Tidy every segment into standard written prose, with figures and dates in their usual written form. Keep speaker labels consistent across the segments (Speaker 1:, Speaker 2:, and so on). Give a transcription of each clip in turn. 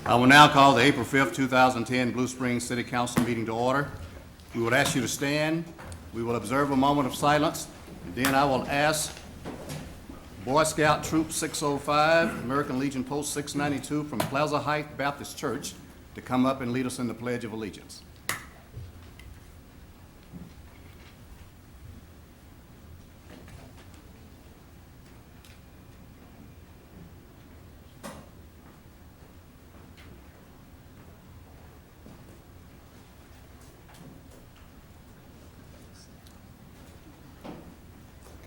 Speaker 1: I will now call the April 5th, 2010 Blue Springs City Council meeting to order. We would ask you to stand. We will observe a moment of silence, and then I will ask Boy Scout Troop 605, American Legion Post 692 from Plaza Heights Baptist Church to come up and lead us in the Pledge of Allegiance.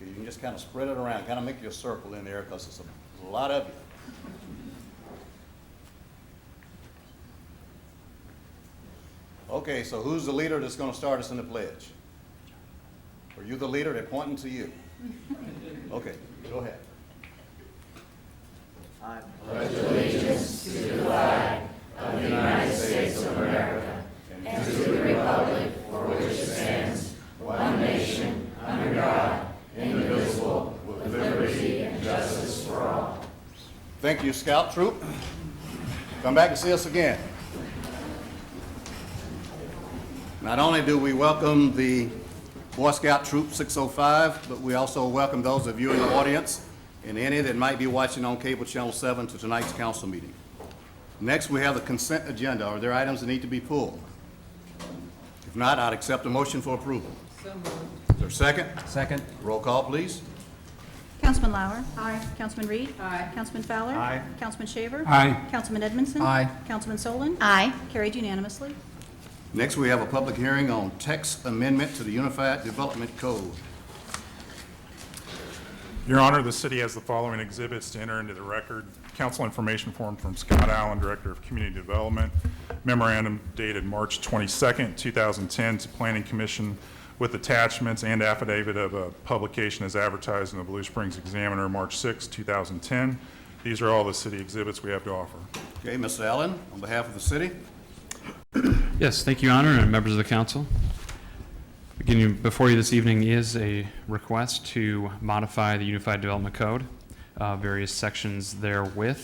Speaker 1: You can just kind of spread it around, kind of make your circle in there because it's a lot of you. Okay, so who's the leader that's going to start us in the pledge? Are you the leader? They're pointing to you. Okay, go ahead.
Speaker 2: I pledge allegiance to the flag of the United States of America and to the republic for which it stands, one nation, under God, indivisible, with liberty and justice for all.
Speaker 1: Thank you, Scout Troop. Come back and see us again. Not only do we welcome the Boy Scout Troop 605, but we also welcome those of you in the audience and any that might be watching on Cable Channel 7 to tonight's council meeting. Next, we have the consent agenda. Are there items that need to be pulled? If not, I'd accept a motion for approval.
Speaker 3: So moved.
Speaker 1: Is there a second?
Speaker 4: Second.
Speaker 1: Roll call, please.
Speaker 5: Councilman Lauer.
Speaker 3: Aye.
Speaker 5: Councilman Reed.
Speaker 3: Aye.
Speaker 5: Councilman Fowler.
Speaker 4: Aye.
Speaker 5: Councilman Shaver.
Speaker 4: Aye.
Speaker 5: Councilman Edmondson.
Speaker 4: Aye.
Speaker 5: Councilman Solon.
Speaker 6: Aye.
Speaker 5: Carried unanimously.
Speaker 1: Next, we have a public hearing on text amendment to the Unified Development Code.
Speaker 7: Your Honor, the city has the following exhibits to enter into the record. Council information form from Scott Allen, Director of Community Development. Memorandum dated March 22nd, 2010 to Planning Commission with attachments and affidavit of a publication as advertised in the Blue Springs Examiner March 6, 2010. These are all the city exhibits we have to offer.
Speaker 1: Okay, Mr. Allen, on behalf of the city.
Speaker 8: Yes, thank you, Your Honor, and members of the council. Beginning before you this evening is a request to modify the Unified Development Code, various sections therewith,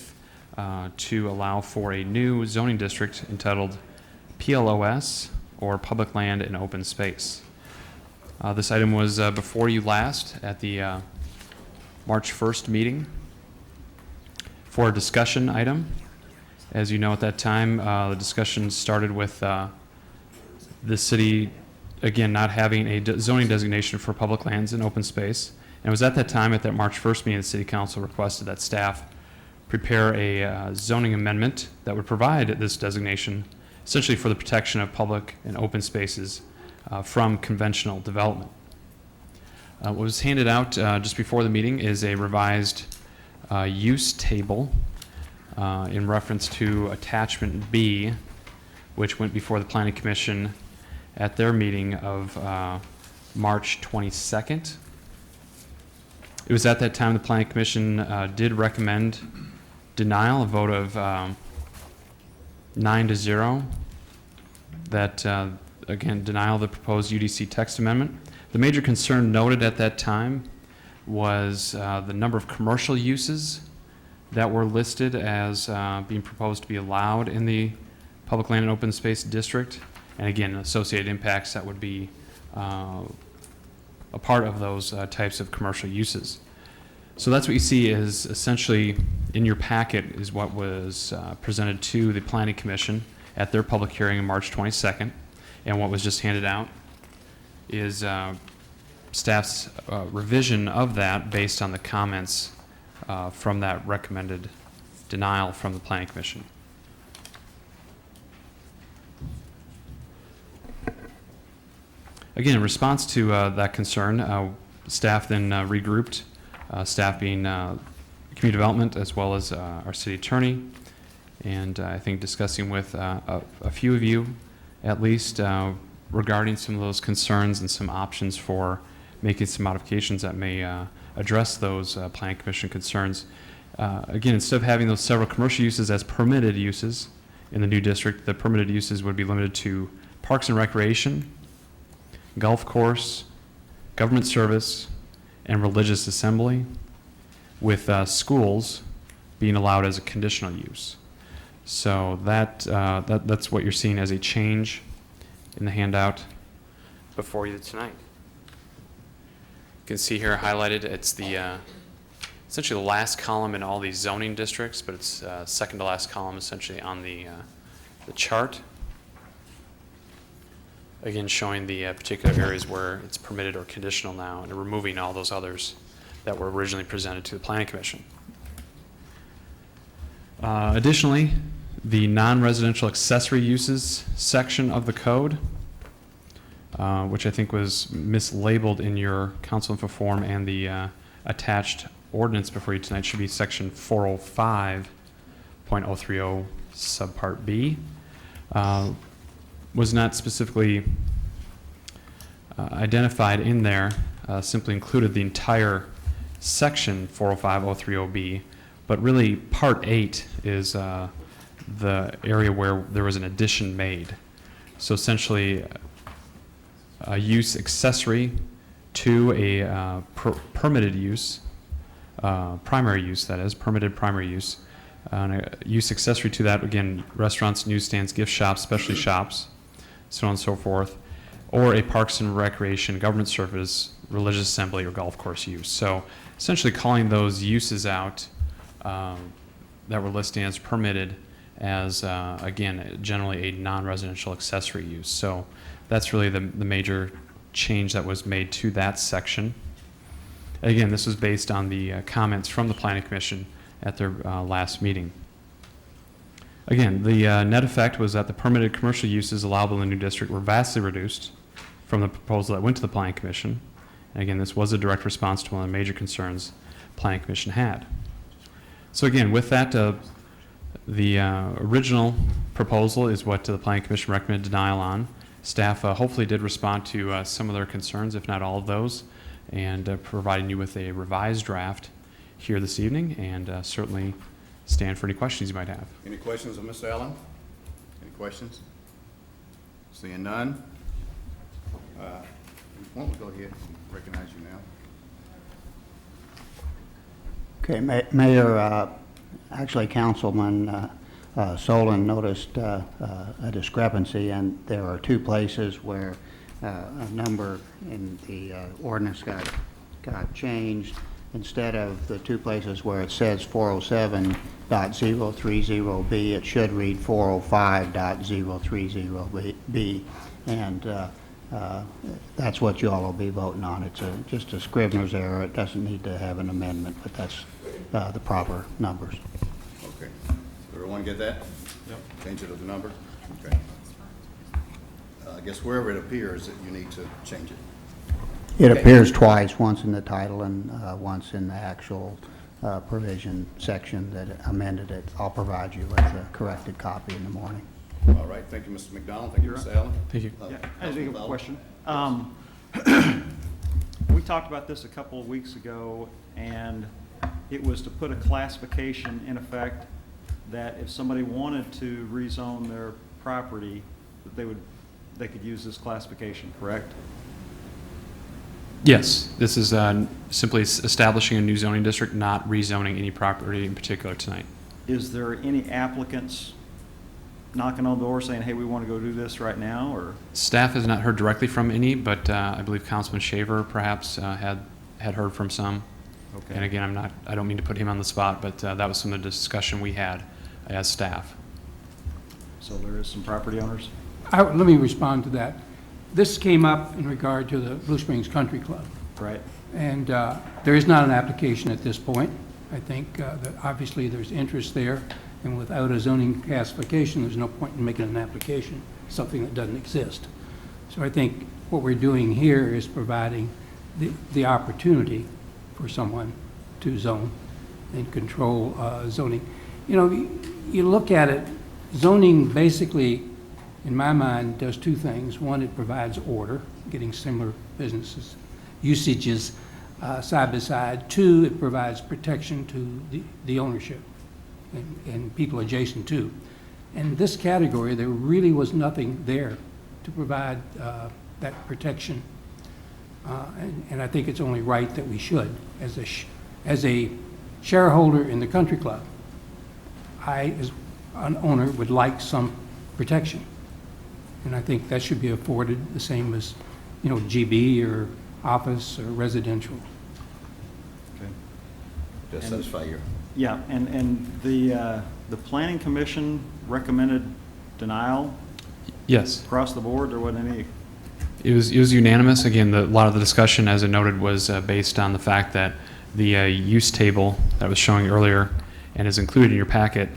Speaker 8: to allow for a new zoning district entitled PLOS, or Public Land and Open Space. This item was before you last at the March 1st meeting for a discussion item. As you know, at that time, the discussion started with the city, again, not having a zoning designation for public lands and open space. And it was at that time, at that March 1st meeting, the City Council requested that staff prepare a zoning amendment that would provide this designation, essentially for the protection of public and open spaces from conventional development. What was handed out just before the meeting is a revised use table in reference to attachment B, which went before the Planning Commission at their meeting of March 22nd. It was at that time the Planning Commission did recommend denial, a vote of 9-0, that again, denial of the proposed UDC text amendment. The major concern noted at that time was the number of commercial uses that were listed as being proposed to be allowed in the Public Land and Open Space District, and again, associated impacts that would be a part of those types of commercial uses. So that's what you see is essentially in your packet is what was presented to the Planning Commission at their public hearing on March 22nd, and what was just handed out is staff's revision of that based on the comments from that recommended denial from the Planning Commission. Again, in response to that concern, staff then regrouped, staff being community development as well as our city attorney, and I think discussing with a few of you at least regarding some of those concerns and some options for making some modifications that may address those Planning Commission concerns. Again, instead of having those several commercial uses as permitted uses in the new district, the permitted uses would be limited to parks and recreation, golf course, government service, and religious assembly, with schools being allowed as a conditional use. So that's what you're seeing as a change in the handout before you tonight. You can see here highlighted, it's the essentially the last column in all these zoning districts, but it's second to last column essentially on the chart. Again, showing the particular areas where it's permitted or conditional now, and removing all those others that were originally presented to the Planning Commission. Additionally, the non-residential accessory uses section of the code, which I think was mislabeled in your council info form and the attached ordinance before you tonight, should be section 405.030 subpart B, was not specifically identified in there, simply included the entire section 405.030B, but really part 8 is the area where there was an addition made. So essentially a use accessory to a permitted use, primary use that is, permitted primary use, and a use accessory to that, again, restaurants, newsstands, gift shops, specialty shops, so on and so forth, or a parks and recreation, government service, religious assembly, or golf course use. So essentially calling those uses out that were listed as permitted as, again, generally a non-residential accessory use. So that's really the major change that was made to that section. Again, this was based on the comments from the Planning Commission at their last meeting. Again, the net effect was that the permitted commercial uses allowable in the new district were vastly reduced from the proposal that went to the Planning Commission. And again, this was a direct response to one of the major concerns the Planning Commission had. So again, with that, the original proposal is what the Planning Commission recommended denial on. Staff hopefully did respond to some of their concerns, if not all of those, and providing you with a revised draft here this evening, and certainly stand for any questions you might have.
Speaker 1: Any questions of Mr. Allen? Any questions? Seeing none? Why don't we go ahead and recognize you now?
Speaker 2: Okay, Mayor, actually Councilman Solon noticed a discrepancy, and there are two places where a number in the ordinance got changed. Instead of the two places where it says 407.030B, it should read 405.030B, and that's what you all will be voting on. It's just a Scrivener's error. It doesn't need to have an amendment, but that's the proper numbers.
Speaker 1: Okay. Everyone get that? Yep. Change it to the number? Okay. I guess wherever it appears that you need to change it.
Speaker 2: It appears twice, once in the title and once in the actual provision section that amended it. I'll provide you with a corrected copy in the morning.
Speaker 1: All right. Thank you, Mr. McDonald. Thank you, Mr. Allen.
Speaker 8: Thank you.
Speaker 3: Yeah, I have a
Speaker 1: Councilman
Speaker 3: question. We talked about this a couple of weeks ago, and it was to put a classification in effect that if somebody wanted to rezone their property, that they could use this classification, correct?
Speaker 8: Yes, this is simply establishing a new zoning district, not rezoning any property in particular tonight.
Speaker 3: Is there any applicants knocking on the door saying, hey, we want to go do this right now, or?
Speaker 8: Staff has not heard directly from any, but I believe Councilman Shaver perhaps had heard from some.
Speaker 3: Okay.
Speaker 8: And again, I don't mean to put him on the spot, but that was some of the discussion we had as staff.
Speaker 3: So there is some property owners?
Speaker 4: Let me respond to that. This came up in regard to the Blue Springs Country Club,
Speaker 3: Right.
Speaker 4: and there is not an application at this point. I think that obviously there's interest there, and without a zoning classification, there's no point in making an application, something that doesn't exist. So I think what we're doing here is providing the opportunity for someone to zone and control zoning. You know, you look at it, zoning basically, in my mind, does two things. One, it provides order, getting similar businesses, usages side by side. Two, it provides protection to the ownership and people adjacent to. And in this category, there really was nothing there to provide that protection. And I think it's only right that we should. As a shareholder in the country club, I, an owner would like some protection. And I think that should be afforded the same as, you know, GB or office or residential.
Speaker 1: Does satisfy your...
Speaker 3: Yeah, and the planning commission recommended denial
Speaker 8: Yes.
Speaker 3: across the board. There wasn't any,
Speaker 8: It was unanimous. Again, a lot of the discussion, as I noted, was based on the fact that the use table that was showing earlier and is included in your packet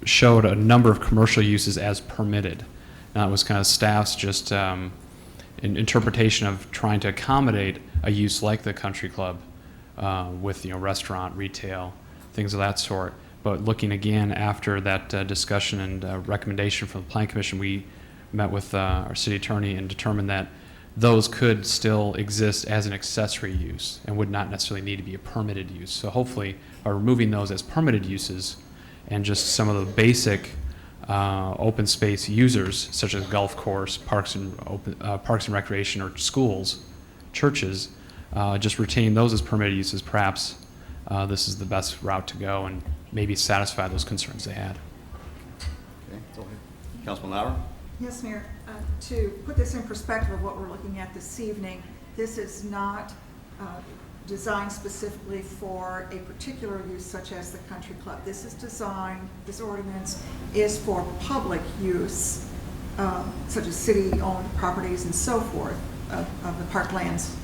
Speaker 8: showed a number of commercial uses as permitted. Now, it was kind of staff's just interpretation of trying to accommodate a use like the country club with, you know, restaurant, retail, things of that sort. But looking again after that discussion and recommendation from the Plan Commission, we met with our city attorney and determined that those could still exist as an accessory use and would not necessarily need to be a permitted use. So hopefully, by removing those as permitted uses and just some of the basic open space users, such as golf course, parks and recreation, or schools, churches, just retain those as permitted uses, perhaps this is the best route to go and maybe satisfy those concerns they had.
Speaker 1: Okay, go ahead. Councilman Lara?
Speaker 2: Yes, Mayor. To put this in perspective of what we're looking at this evening, this is not designed specifically for a particular use such as the country club. This is designed, this ordinance is for public use, such as city-owned properties and so forth of the parklands.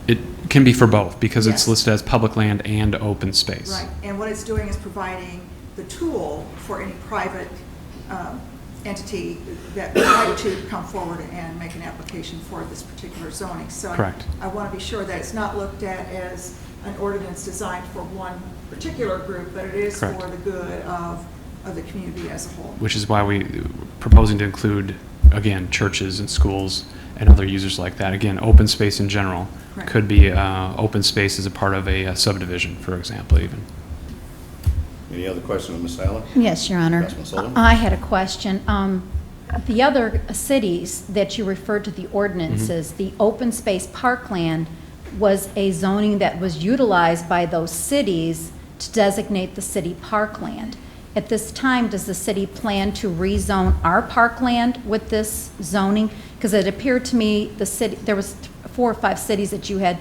Speaker 8: It can be for both because it's
Speaker 2: Yes.
Speaker 8: listed as public land and open space.
Speaker 2: Right, and what it's doing is providing the tool for any private entity that would like to come forward and make an application for this particular zoning. So
Speaker 8: Correct.
Speaker 2: I want to be sure that it's not looked at as an ordinance designed for one particular group, but it is
Speaker 8: Correct.
Speaker 2: for the good of the community as a whole.
Speaker 8: Which is why we proposing to include, again, churches and schools and other users like that. Again, open space in general
Speaker 2: Correct.
Speaker 8: could be open space as a part of a subdivision, for example, even.
Speaker 1: Any other questions, Ms. Allen?
Speaker 5: Yes, Your Honor.
Speaker 1: Councilman Sullivan?
Speaker 5: I had a question. The other cities that you referred to the ordinances, the open space parkland was a zoning that was utilized by those cities to designate the city parkland. At this time, does the city plan to rezone our parkland with this zoning? Because it appeared to me the city, there was 4 or 5 cities that you had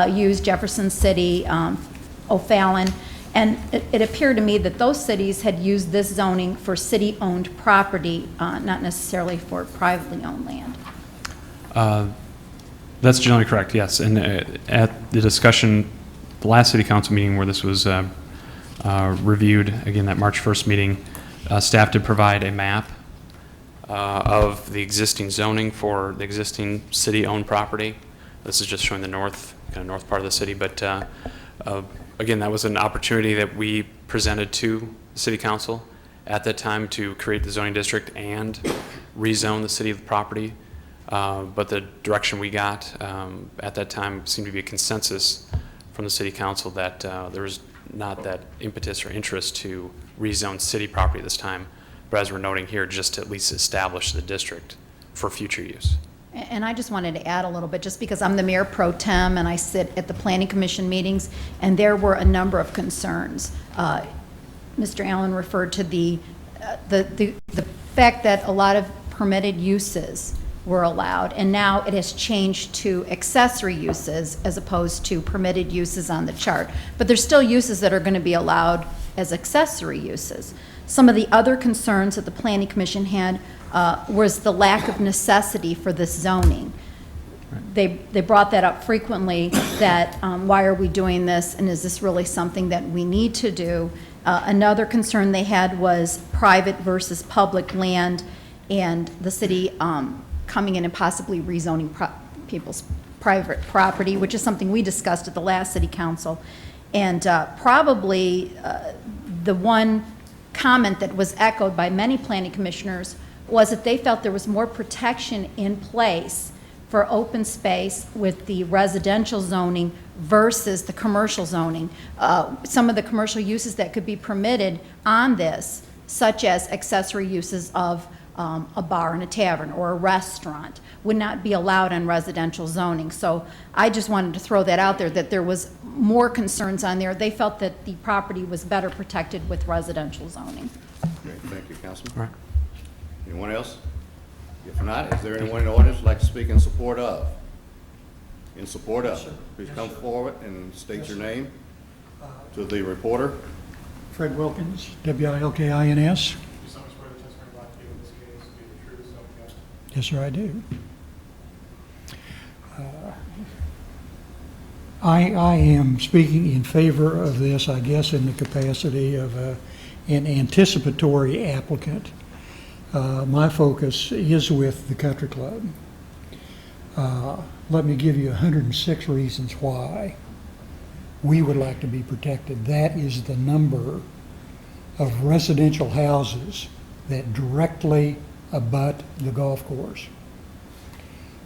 Speaker 5: used, Jefferson City, O'Fallon, and it appeared to me that those cities had used this zoning for city-owned property, not necessarily for privately owned land.
Speaker 8: That's generally correct, yes. And at the discussion, the last city council meeting where this was reviewed, again, that March 1st meeting, staff did provide a map of the existing zoning for the existing city-owned property. This is just showing the north, kind of north part of the city, but again, that was an opportunity that we presented to the city council at that time to create the zoning district and rezone the city property. But the direction we got at that time seemed to be a consensus from the city council that there was not that impetus or interest to rezone city property this time, but as we're noting here, just to at least establish the district for future use.
Speaker 5: And I just wanted to add a little bit, just because I'm the mayor pro tem and I sit at the planning commission meetings, and there were a number of concerns. Mr. Allen referred to the fact that a lot of permitted uses were allowed, and now it has changed to accessory uses as opposed to permitted uses on the chart. But there's still uses that are going to be allowed as accessory uses. Some of the other concerns that the planning commission had was the lack of necessity for this zoning. They brought that up frequently, that why are we doing this, and is this really something that we need to do? Another concern they had was private versus public land, and the city coming in and possibly rezoning people's private property, which is something we discussed at the last city council. And probably the one comment that was echoed by many planning commissioners was that they felt there was more protection in place for open space with the residential zoning versus the commercial zoning. Some of the commercial uses that could be permitted on this, such as accessory uses of a bar and a tavern or a restaurant, would not be allowed on residential zoning. So I just wanted to throw that out there, that there was more concerns on there. They felt that the property was better protected with residential zoning.
Speaker 1: Thank you, Councilman.
Speaker 8: All right.
Speaker 1: Anyone else? If not, is there anyone in the audience who'd like to speak in support of? In support of? Please come forward and state your name to the reporter.
Speaker 6: Fred Wilkins, W-I-L-K-I-N-S. Yes, sir, I do. I am speaking in favor of this, I guess, in the capacity of an anticipatory applicant. My focus is with the country club. Let me give you 106 reasons why we would like to be protected. That is the number of residential houses that directly abut the golf course.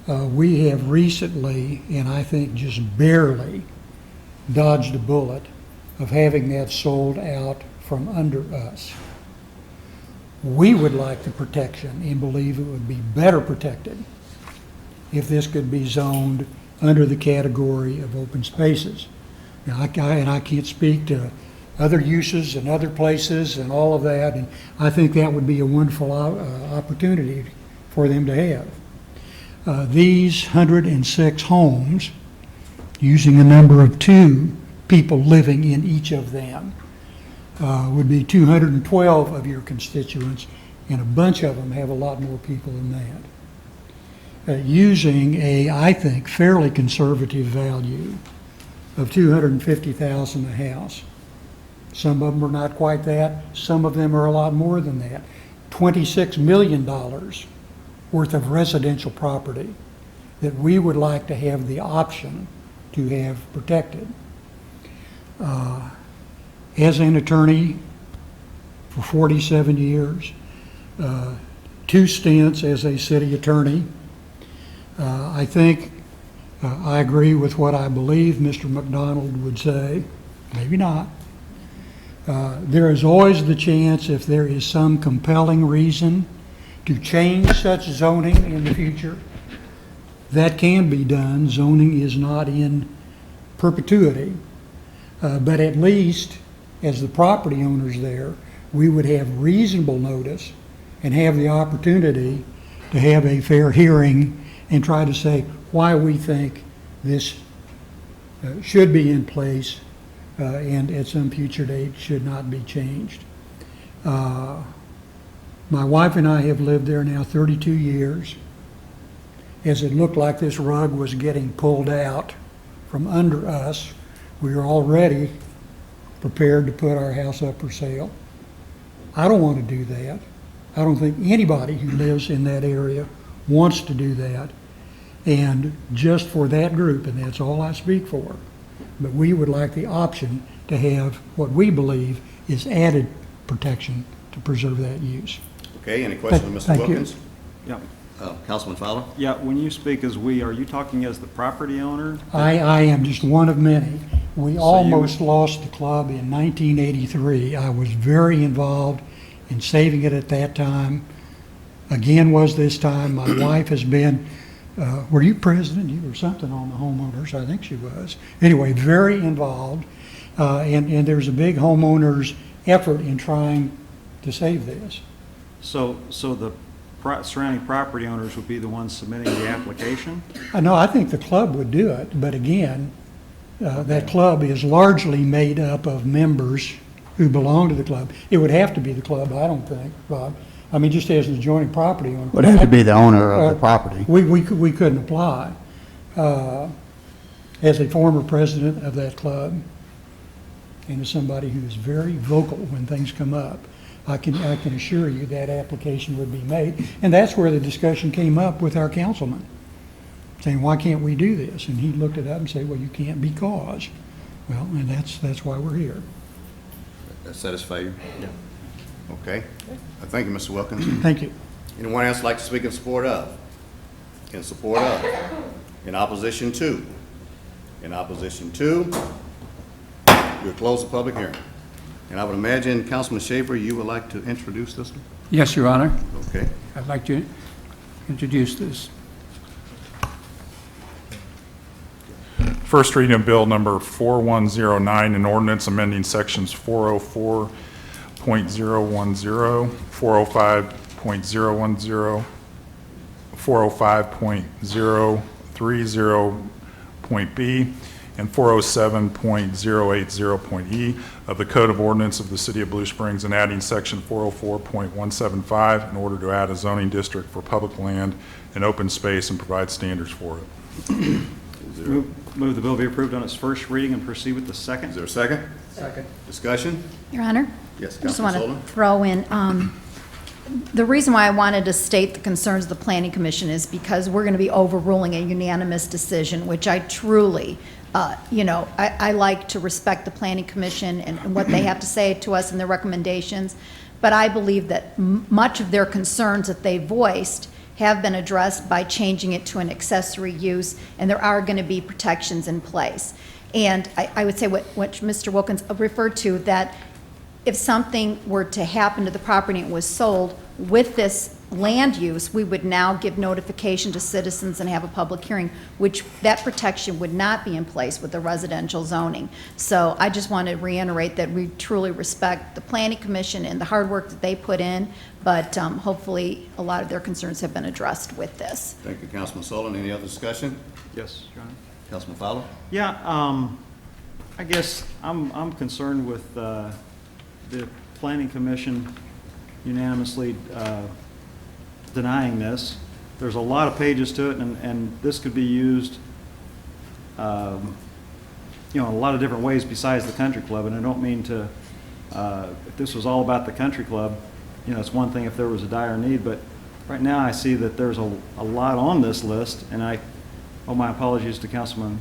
Speaker 6: We have recently, and I think just barely, dodged a bullet of having that sold out from under us. We would like the protection and believe it would be better protected if this could be zoned under the category of open spaces. Now, I can't speak to other uses and other places and all of that, and I think that would be a wonderful opportunity for them to have. These 106 homes, using a number of 2 people living in each of them, would be 212 of your constituents, and a bunch of them have a lot more people than that. Using a, I think, fairly conservative value of $250,000 a house. Some of them are not quite that. Some of them are a lot more than that. $26 million worth of residential property that we would like to have the option to have protected. As an attorney for 47 years, 2 stints as a city attorney, I think I agree with what I believe Mr. McDonald would say, maybe not. There is always the chance, if there is some compelling reason to change such zoning in the future, that can be done. Zoning is not in perpetuity. But at least, as the property owners there, we would have reasonable notice and have the opportunity to have a fair hearing and try to say why we think this should be in place and at some future date should not be changed. My wife and I have lived there now 32 years. As it looked like this rug was getting pulled out from under us, we were already prepared to put our house up for sale. I don't want to do that. I don't think anybody who lives in that area wants to do that. And just for that group, and that's all I speak for, but we would like the option to have what we believe is added protection to preserve that use.
Speaker 1: Okay, any questions of Mr.
Speaker 6: Thank you.
Speaker 1: Wilkins?
Speaker 3: Yeah,
Speaker 1: Councilman Fowler?
Speaker 3: yeah, when you speak as we, are you talking as the property owner?
Speaker 6: I am just one of many. We
Speaker 3: you-
Speaker 6: almost lost the club in 1983. I was very involved in saving it at that time. Again was this time. My wife has been, were you president? You were something on the homeowners. I think she was. Anyway, very involved. And there's a big homeowners effort in trying to save this.
Speaker 3: So the surrounding property owners would be the ones submitting the application?
Speaker 6: No, I think the club would do it, but again, that club is largely made up of members who belong to the club. It would have to be the club, I don't think, Bob. I mean, just as an adjoining property owner.
Speaker 2: Would have to be the owner of the property.
Speaker 6: We couldn't apply. As a former president of that club, and as somebody who is very vocal when things come up, I can assure you that application would be made. And that's where the discussion came up with our councilman, saying, why can't we do this? And he looked it up and said, well, you can't because. Well, and that's why we're here.
Speaker 1: That satisfy you? Yeah. Okay. Thank you, Mr. Wilkins.
Speaker 6: Thank you.
Speaker 1: Anyone else like to speak in support of? In support of? In opposition to? In opposition to? We'll close the public hearing. And I would imagine, Councilman Schaefer, you would like to introduce this one?
Speaker 4: Yes, Your Honor.
Speaker 1: Okay.
Speaker 4: I'd like to introduce this.
Speaker 7: First reading of bill number 4109, an ordinance amending sections 404 405.010, 405.030.b, and 407.080.e of the Code of Ordinance of the City of Blue Springs, and adding section 404.175 in order to add a zoning district for public land and open space and provide standards for it.
Speaker 3: Move the bill be approved on its first reading and proceed with the
Speaker 1: Is
Speaker 3: second.
Speaker 1: there a second?
Speaker 6: Second.
Speaker 1: Discussion?
Speaker 5: Your Honor?
Speaker 1: Yes,
Speaker 5: I just want
Speaker 1: Councilman
Speaker 5: to
Speaker 1: Sullivan?
Speaker 5: throw in, the reason why I wanted to state the concerns of the Planning Commission is because we're going to be overruling a unanimous decision, which I truly, I like to respect the Planning Commission and what they have to say to us and their recommendations, but I believe that much of their concerns that they voiced have been addressed by changing it to an accessory use, and there are going to be protections in place. And I would say what Mr. Wilkins referred to, that if something were to happen to the property and it was sold with this land use, we would now give notification to citizens and have a public hearing, which that protection would not be in place with the residential zoning. So I just want to reiterate that we truly respect the Planning Commission and the hard work that they put in, but hopefully a lot of their concerns have been addressed with this.
Speaker 1: Thank you, Councilman Sullivan. Any other discussion?
Speaker 3: Yes, Your Honor.
Speaker 1: Councilman Fowler?
Speaker 3: Yeah, I guess I'm concerned with the Planning Commission unanimously denying this. There's a lot of pages to it, and this could be used, in a lot of different ways besides the country club. And I don't mean to, if this was all about the country club, it's one thing if there was a dire need, but right now I see that there's a lot on this list, and I owe my apologies to Councilman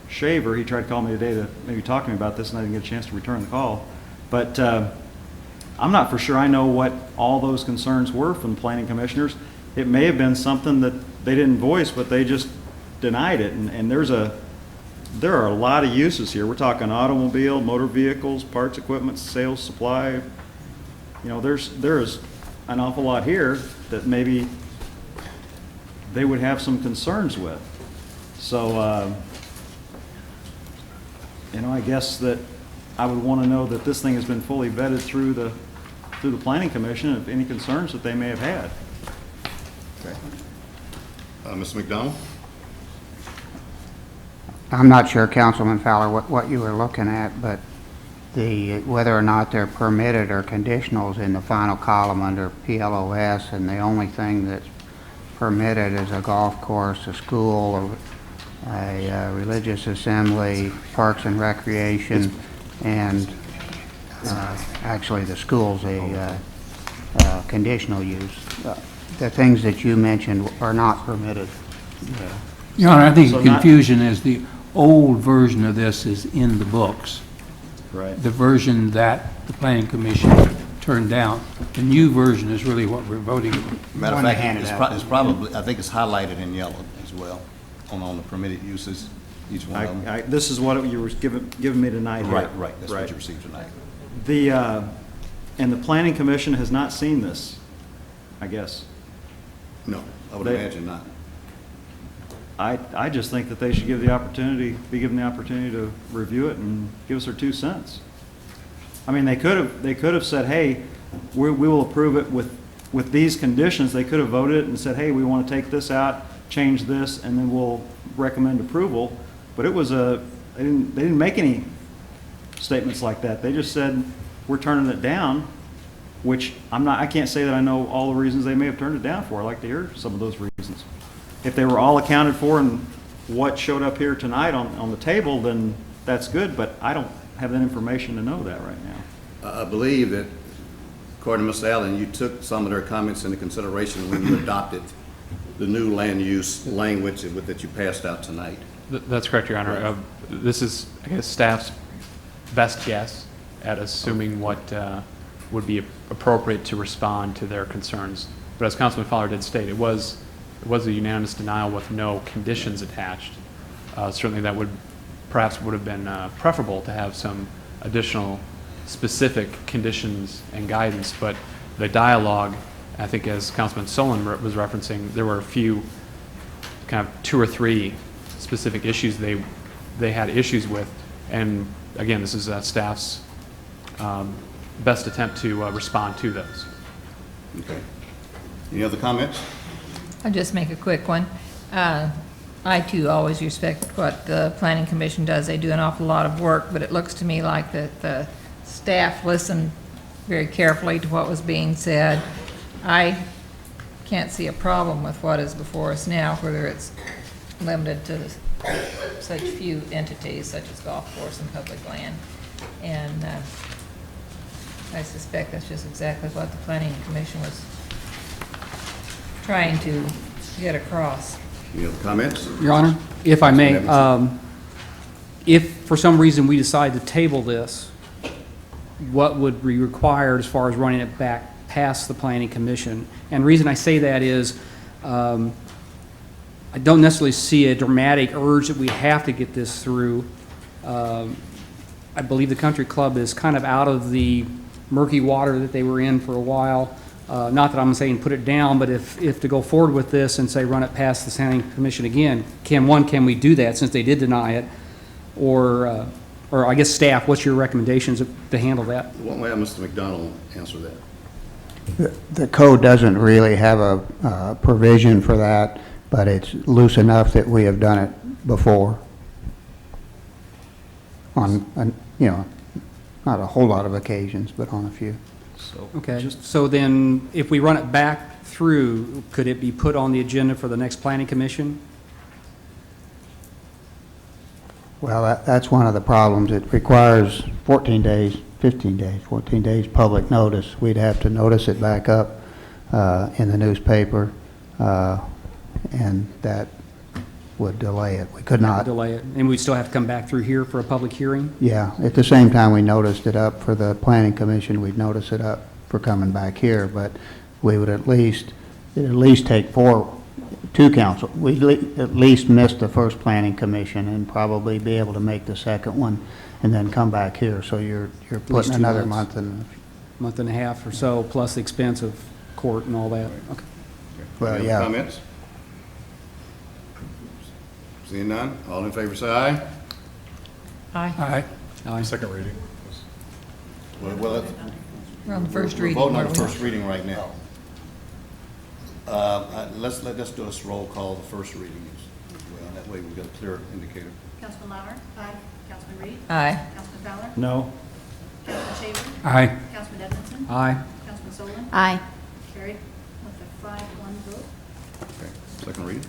Speaker 3: Shaver. He tried to call me today to maybe talk to me about this, and I didn't get a chance to return the call. But I'm not for sure I know what all those concerns were from the planning commissioners. It may have been something that they didn't voice, but they just denied it. And there are a lot of uses here. We're talking automobile, motor vehicles, parts, equipment, sales, supply. There's an awful lot here that maybe they would have some concerns with. So, I guess that I would want to know that this thing has been fully vetted through the Planning Commission, of any concerns that they may have had.
Speaker 1: Okay. Mr. McDonald?
Speaker 9: I'm not sure, Councilman Fowler, what you were looking at, but whether or not they're permitted or conditional is in the final column under PLOS, and the only thing that's permitted is a golf course, a school, a religious assembly, parks and recreation, and actually the school's a conditional use. The things that you mentioned are not permitted.
Speaker 4: Your Honor, I think
Speaker 3: So
Speaker 4: the
Speaker 3: not-
Speaker 4: confusion is the old version of this is in the books.
Speaker 3: Right.
Speaker 4: The version that the Planning Commission turned down. The new version is really what we're voting on.
Speaker 1: Matter of
Speaker 9: One they
Speaker 1: fact,
Speaker 9: handed
Speaker 1: it's
Speaker 9: out.
Speaker 1: it's probably, I think it's highlighted in yellow as well, on the permitted uses, each one of them.
Speaker 3: This is what you were giving me tonight here.
Speaker 1: Right, that's what
Speaker 3: Right.
Speaker 1: you received tonight.
Speaker 3: And the Planning Commission has not seen this, I guess.
Speaker 1: No, I would
Speaker 3: They-
Speaker 1: imagine not.
Speaker 3: I just think that they should be given the opportunity to review it and give us their 2 cents. I mean, they could have said, hey, we will approve it with these conditions. They could have voted it and said, hey, we want to take this out, change this, and then we'll recommend approval. But it was they didn't make any statements like that. They just said, we're turning it down, which I can't say that I know all the reasons they may have turned it down for. I'd like to hear some of those reasons. If they were all accounted for in what showed up here tonight on the table, then that's good, but I don't have that information to know that right now.
Speaker 1: I believe that, according to Mr. Allen, you took some of their comments into consideration when you adopted the new land use language that you passed out tonight.
Speaker 8: That's correct, Your Honor. This is, I guess, staff's best guess at assuming what would be appropriate to respond to their concerns. But as Councilman Fowler did state, it was a unanimous denial with no conditions attached. Certainly that would have been preferable to have some additional specific conditions and guidance, but the dialogue, I think as Councilman Solon was referencing, there were a few, kind of 2 or 3 specific issues they had issues with, and again, this is staff's best attempt to respond to those.
Speaker 1: Okay. Any other comments?
Speaker 2: I'll just make a quick one. I too always respect what the planning commission does. They do an awful lot of work, but it looks to me like that the staff listened very carefully to what was being said. I can't see a problem with what is before us now, whether it's limited to such few entities such as golf course and public land. And I suspect that's just exactly what the planning commission was trying to get across.
Speaker 1: Any other comments?
Speaker 10: Your Honor, if I may,
Speaker 1: Councilman
Speaker 10: if for some reason we decide to table this, what would be required as far as running it back past the Planning Commission? And the reason I say that is, I don't necessarily see a dramatic urge that we have to get this through. I believe the country club is kind of out of the murky water that they were in for a while. Not that I'm saying put it down, but if to go forward with this and say run it past the planning commission again, can we do that since they did deny it? Or I guess staff, what's your recommendations to handle that?
Speaker 1: Why don't we have Mr. McDonald answer that?
Speaker 9: The code doesn't really have a provision for that, but it's loose enough that we have done it before on, not a whole lot of occasions, but on a few.
Speaker 10: Okay, so then if we run it back through, could it be put on the agenda for the next planning commission?
Speaker 9: Well, that's one of the problems. It requires 14 days public notice. We'd have to notice it back up in the newspaper, and that would delay it. We could not.
Speaker 10: Delay it, and we'd still have to come back through here for a public hearing?
Speaker 9: Yeah, at the same time we noticed it up for the planning commission, we'd notice it up for coming back here, but we would it'd at least take two council. We'd at least miss the first planning commission and probably be able to make the second one and then come back here. So you're putting
Speaker 10: 2
Speaker 9: another
Speaker 10: months. Month and a half or so, plus the expense of court and all that. Okay.
Speaker 9: Well,
Speaker 1: Any other
Speaker 9: yeah.
Speaker 1: comments? Seeing none, all in favor say aye.
Speaker 2: Aye.
Speaker 10: Aye. Aye.
Speaker 7: Second reading.
Speaker 1: Well,
Speaker 2: We're on the first
Speaker 1: we're
Speaker 2: reading.
Speaker 1: voting on
Speaker 2: weren't
Speaker 1: the
Speaker 2: we?
Speaker 1: first reading right now. Let's do a roll call, the first reading is, well, that way we've got a clear indicator.
Speaker 11: Councilman Lauer? Aye. Councilman Reed?
Speaker 2: Aye.
Speaker 11: Councilman Fowler?
Speaker 3: No.
Speaker 11: Councilman Shaver?
Speaker 4: Aye.
Speaker 11: Councilman Edmondson?
Speaker 10: Aye.
Speaker 11: Councilman Solon?
Speaker 5: Aye.
Speaker 11: Carried with a 5-1 vote.
Speaker 1: Okay, second reading.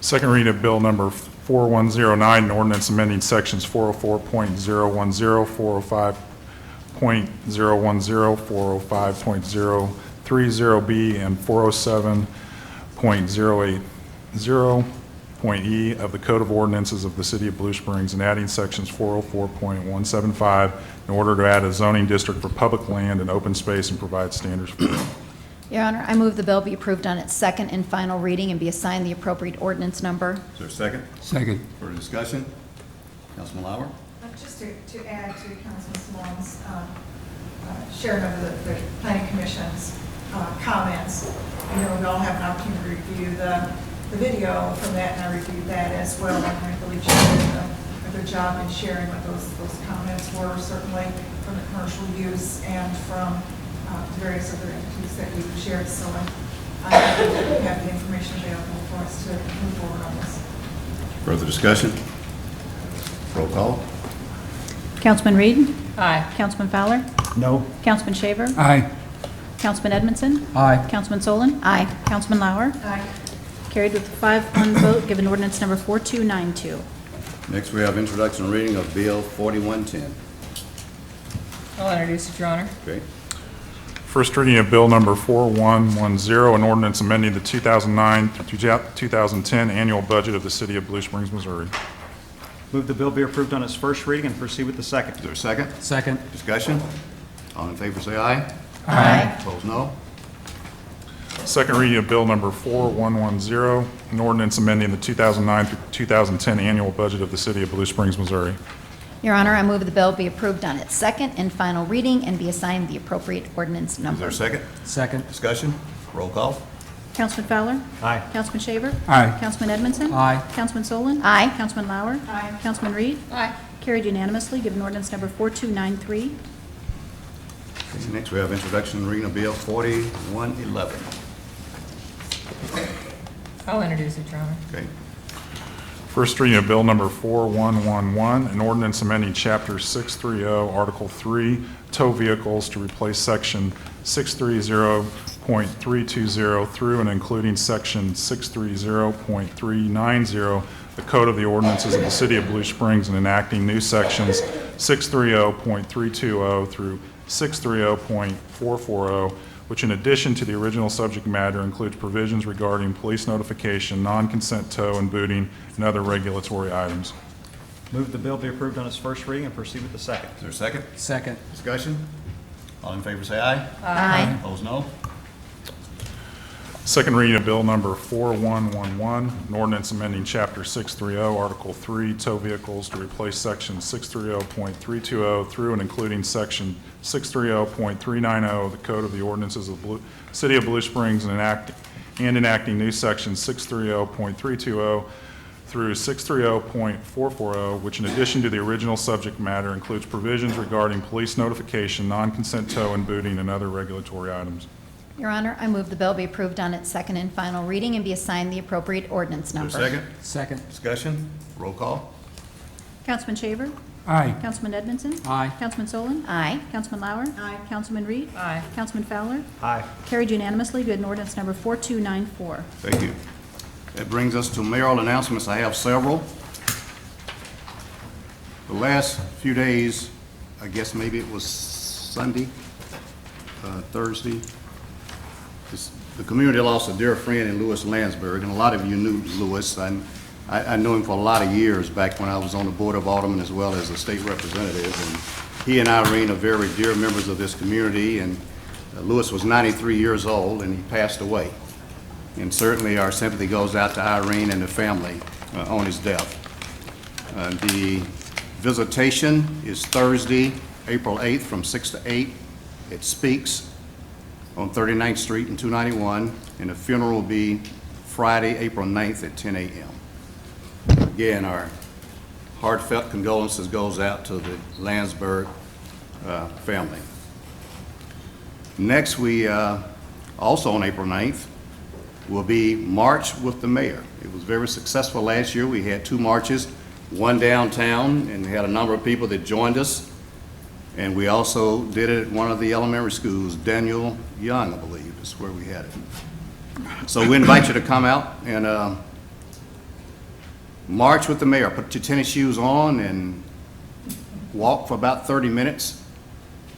Speaker 7: Second reading of bill number 4109, an ordinance amending sections 404.010, 405.010, 405.030B, and 407.080.E of the Code of Ordinances of the City of Blue Springs, and adding sections 404.175 in order to add a zoning district for public land and open space and provide standards for it.
Speaker 5: Your Honor, I move the bill be approved on its second and final reading and be assigned the appropriate ordinance number.
Speaker 1: Is there a second?
Speaker 4: Second.
Speaker 1: Further discussion? Councilman Lauer?
Speaker 12: Just to add to Councilman Salone's sharing of the planning commission's comments, we all have an opportunity to review the video from that, and I reviewed that as well. And I believe she did a good job in sharing what those comments were, certainly from the commercial use and from various other entities that we've shared. So I think that we have the information available for us to move forward on this.
Speaker 1: Further discussion? Roll call.
Speaker 5: Councilman Reed?
Speaker 2: Aye.
Speaker 5: Councilman Fowler?
Speaker 3: No.
Speaker 5: Councilman Shaver?
Speaker 4: Aye.
Speaker 5: Councilman Edmondson?
Speaker 10: Aye.
Speaker 5: Councilman Solon? Aye. Councilman Lauer?
Speaker 12: Aye.
Speaker 5: Carried with a 5-1 vote, given ordinance number 4292.
Speaker 1: Next, we have introduction and reading of Bill 4110.
Speaker 2: I'll introduce it, Your Honor.
Speaker 1: Okay.
Speaker 7: First reading of bill number 4110, an ordinance amending the 2009 through 2010 annual budget of the City of Blue Springs, Missouri.
Speaker 3: Move the bill be approved on its first reading and proceed with the second.
Speaker 1: Is there a second?
Speaker 10: Second.
Speaker 1: Discussion? All in favor say aye.
Speaker 5: Aye.
Speaker 1: Opposed, no.
Speaker 7: Second reading of bill number 4110, an ordinance amending the 2009 through 2010 annual budget of the City of Blue Springs, Missouri.
Speaker 5: Your Honor, I move the bill be approved on its second and final reading and be assigned the appropriate ordinance
Speaker 1: Is
Speaker 5: number.
Speaker 1: there a second?
Speaker 10: Second.
Speaker 1: Discussion? Roll call.
Speaker 5: Councilman Fowler?
Speaker 3: Aye.
Speaker 5: Councilman Shaver?
Speaker 4: Aye.
Speaker 5: Councilman Edmondson?
Speaker 10: Aye.
Speaker 5: Councilman Solon? Aye. Councilman Lauer?
Speaker 12: Aye.
Speaker 5: Councilman Reed?
Speaker 2: Aye.
Speaker 5: Carried unanimously, given ordinance number 4293.
Speaker 1: Next, we have introduction and reading of Bill 4111.
Speaker 2: I'll introduce it, Your Honor.
Speaker 1: Okay.
Speaker 7: First reading of Bill Number 4111, an ordinance amending Chapter 630, Article 3, tow vehicles to replace Section 630.320 through and including Section 630.390, the Code of the Ordinances of the City of Blue Springs, and enacting new Sections 630.320 through 630.440, which in addition to the original subject matter includes provisions regarding police notification, non-consent tow and booting, and other regulatory items.
Speaker 3: Move the bill be approved on its first reading and proceed with the second.
Speaker 1: Is there a second?
Speaker 10: Second.
Speaker 1: Discussion? All in favor say aye.
Speaker 5: Aye.
Speaker 1: Opposed, no.
Speaker 7: Second reading of Bill Number 4111, an ordinance amending Chapter 630, Article 3, tow vehicles to replace Section 630.320 through and including Section 630.390 of the Code of the Ordinances of the City of Blue Springs and enacting new Section 630.320 through 630.440, which in addition to the original subject matter includes provisions regarding police notification, non-consent tow and booting, and other regulatory items.
Speaker 5: Your Honor, I move the bill be approved on its second and final reading and be assigned the appropriate ordinance
Speaker 1: Is there a
Speaker 5: number.
Speaker 1: second?
Speaker 10: Second.
Speaker 1: Discussion? Roll call?
Speaker 11: Councilman Shaver?
Speaker 4: Aye.
Speaker 11: Councilman Edmondson?
Speaker 10: Aye.
Speaker 11: Councilman Solon?
Speaker 5: Aye.
Speaker 11: Councilman Lauer?
Speaker 12: Aye.
Speaker 11: Councilman Reed?
Speaker 2: Aye.
Speaker 11: Councilman Fowler?
Speaker 3: Aye.
Speaker 11: Carried unanimously. Good, and ordinance number 4294.
Speaker 1: Thank you. That brings us to mayoral announcements. I have several. The last few days, I guess maybe it was Sunday, Thursday, the community lost a dear friend in Louis Landsberg, and a lot of you knew Louis. I knew him for a lot of years back when I was on the Board of Aldermen as well as a state representative. And he and Irene are very dear members of this community, and Louis was 93 years old and he passed away. And certainly our sympathy goes out to Irene and the family on his death. The visitation is Thursday, April 8th from 6 to 8. It Speaks on 39th Street and 291, and the funeral will be Friday, April 9th at 10 a.m. Again, our heartfelt condolences goes out to the Landsberg family. Next, we also on April 9th will be March with the Mayor. It was very successful last year. We had 2 marches, one downtown, and had a number of people that joined us. And we also did it at one of the elementary schools, Daniel Young, I believe, is where we had it. So we invite you to come out and march with the mayor. Put your tennis shoes on and walk for about 30 minutes.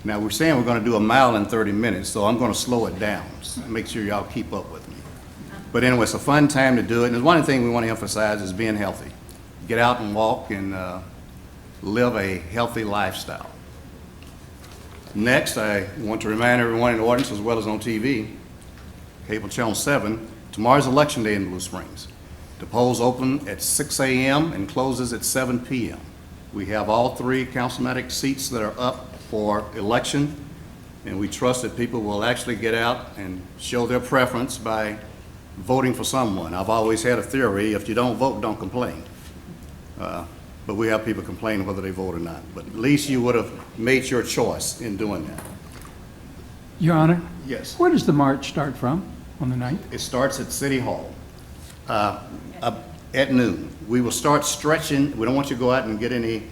Speaker 1: Now, we're saying we're going to do a mile in 30 minutes, so I'm going to slow it down. So make sure y'all keep up with me. But anyway, it's a fun time to do it. And one thing we want to emphasize is being healthy. Get out and walk and live a healthy lifestyle. Next, I want to remind everyone in the audience as well as on TV, Cable Channel 7, tomorrow's Election Day in Blue Springs. The polls open at 6 a.m. and closes at 7 p.m. We have all 3 councilmanic seats that are up for election, and we trust that people will actually get out and show their preference by voting for someone. I've always had a theory, if you don't vote, don't complain. But we have people complaining whether they vote or not. But at least you would have made your choice in doing that.
Speaker 4: Your Honor,
Speaker 1: Yes.
Speaker 4: where does the march start from on the 9th?
Speaker 1: It starts at City Hall at noon. We will start stretching. We don't want you to go out and get any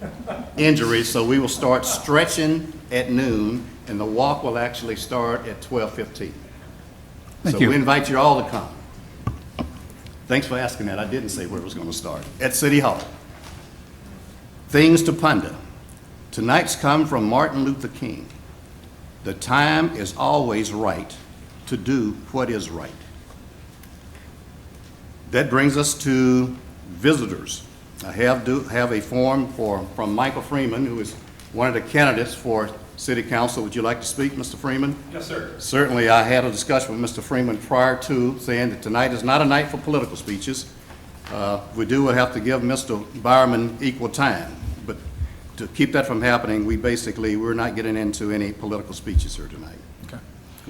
Speaker 1: injuries, so we will start stretching at noon, and the walk will actually start at 12:15.
Speaker 4: Thank
Speaker 1: So
Speaker 4: you.
Speaker 1: we invite you all to come. Thanks for asking that. I didn't say where it was going to start. At City Hall. Things to ponder. Tonight's come from Martin Luther King. The time is always right to do what is right. That brings us to visitors. I have a form from Michael Freeman, who is one of the candidates for City Council. Would you like to speak, Mr. Freeman?
Speaker 7: Yes, sir.
Speaker 1: Certainly, I had a discussion with Mr. Freeman prior to saying that tonight is not a night for political speeches. We do have to give Mr. Byerman equal time, but to keep that from happening, we're not getting into any political speeches here tonight.
Speaker 13: Okay.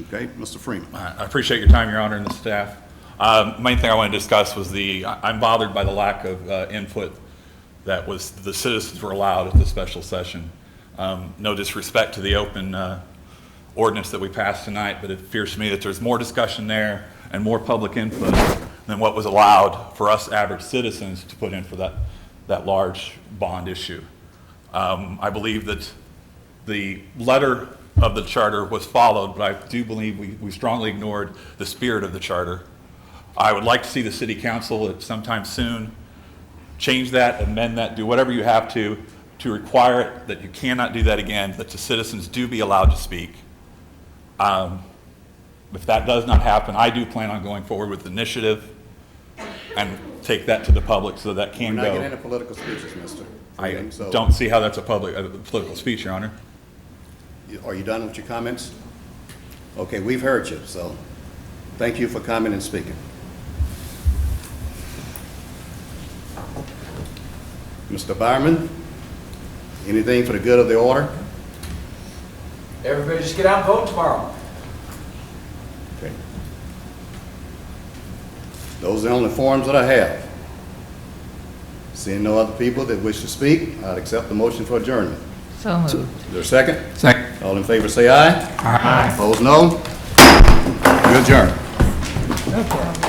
Speaker 1: Okay, Mr. Freeman.
Speaker 13: I appreciate your time, Your Honor, and the staff. Main thing I want to discuss was I'm bothered by the lack of input that the citizens were allowed at the special session. No disrespect to the open ordinance that we passed tonight, but it appears to me that there's more discussion there and more public input than what was allowed for us average citizens to put in for that large bond issue. I believe that the letter of the charter was followed, but I do believe we strongly ignored the spirit of the charter. I would like to see the city council at sometime soon change that, amend that, do whatever you have to require it, that you cannot do that again, that the citizens do be allowed to speak. If that does not happen, I do plan on going forward with the initiative and take that to the public so that can
Speaker 1: We're not getting
Speaker 13: go.
Speaker 1: into political speeches, Mr.
Speaker 13: I
Speaker 1: Freeman, so-
Speaker 13: don't see how that's a political speech, Your Honor.
Speaker 1: Are you done with your comments? Okay, we've heard you, so thank you for coming and speaking. Mr. Byerman, anything for the good of the order?
Speaker 14: Everybody just get out and vote tomorrow.
Speaker 1: Okay. Those are the only forms that I have. Seeing no other people that wish to speak, I'd accept the motion for adjournment.
Speaker 2: So moved.
Speaker 1: Is there a second?
Speaker 4: Second.
Speaker 1: All in favor say aye. Aye. Opposed, no. You adjourn.
Speaker 12: Okay.